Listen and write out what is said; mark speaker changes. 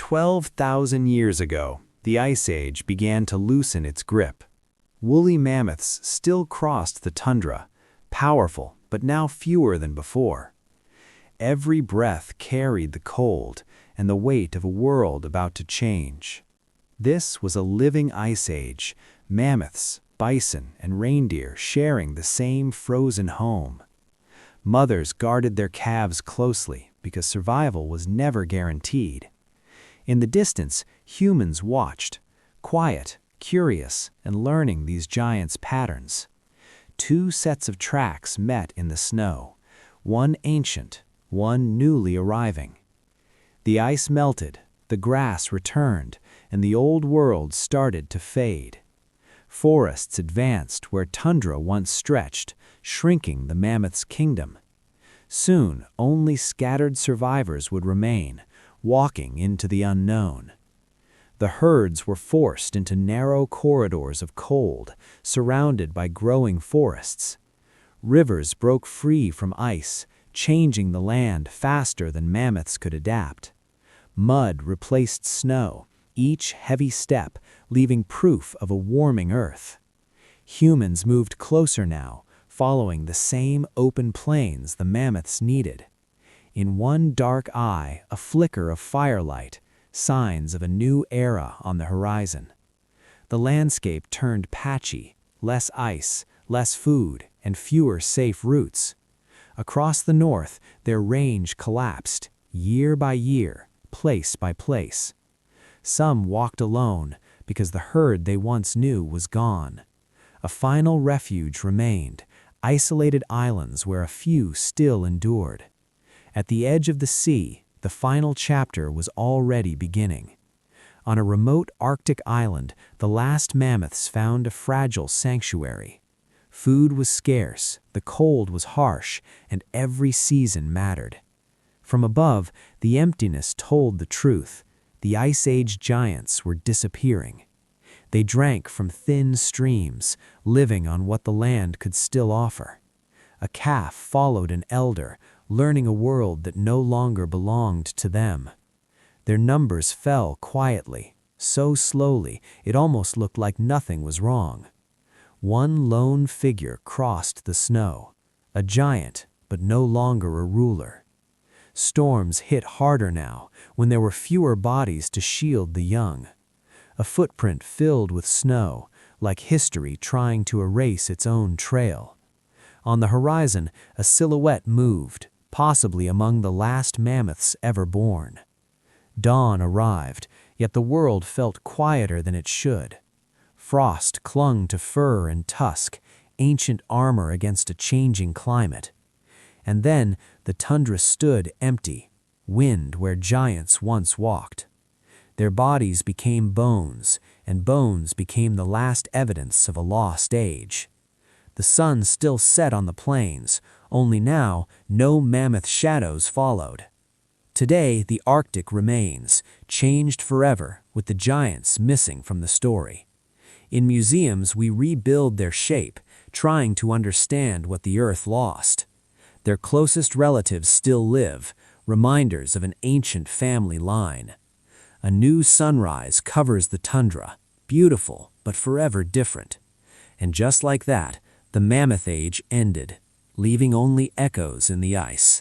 Speaker 1: 12,000 years ago, the Ice Age began to loosen its grip. Woolly mammoths still crossed the tundra, powerful but now fewer than before. Every breath carried the cold and the weight of a world about to change. This was a living Ice Age, mammoths, bison, and reindeer sharing the same frozen home. Mothers guarded their calves closely because survival was never guaranteed. In the distance, humans watched, quiet, curious, and learning these giants' patterns. Two sets of tracks met in the snow, one ancient, one newly arriving. The ice melted, the grass returned, and the old world started to fade. Forests advanced where tundra once stretched, shrinking the mammoth's kingdom. Soon, only scattered survivors would remain, walking into the unknown. The herds were forced into narrow corridors of cold, surrounded by growing forests. Rivers broke free from ice, changing the land faster than mammoths could adapt. Mud replaced snow, each heavy step leaving proof of a warming earth. Humans moved closer now, following the same open plains the mammoths needed. In one dark eye, a flicker of firelight, signs of a new era on the horizon. The landscape turned patchy, less ice, less food, and fewer safe routes. Across the north, their range collapsed, year by year, place by place. Some walked alone because the herd they once knew was gone. A final refuge remained, isolated islands where a few still endured. At the edge of the sea, the final chapter was already beginning. On a remote Arctic island, the last mammoths found a fragile sanctuary. Food was scarce, the cold was harsh, and every season mattered. From above, the emptiness told the truth. The Ice Age giants were disappearing. They drank from thin streams, living on what the land could still offer. A calf followed an elder, learning a world that no longer belonged to them. Their numbers fell quietly, so slowly it almost looked like nothing was wrong. One lone figure crossed the snow, a giant, but no longer a ruler. Storms hit harder now, when there were fewer bodies to shield the young. A footprint filled with snow, like history trying to erase its own trail. On the horizon, a silhouette moved, possibly among the last mammoths ever born. Dawn arrived, yet the world felt quieter than it should. Frost clung to fur and tusk, ancient armor against a changing climate. And then the tundra stood empty, wind where giants once walked. Their bodies became bones, and bones became the last evidence of a lost age. The sun still set on the plains, only now no mammoth shadows followed. Today the Arctic remains, changed forever, with the giants missing from the story. In museums we rebuild their shape, trying to understand what the Earth lost. Their closest relatives still live, reminders of an ancient family line. A new sunrise covers the tundra, beautiful but forever different. And just like that, the Mammoth Age ended, leaving only echoes in the ice.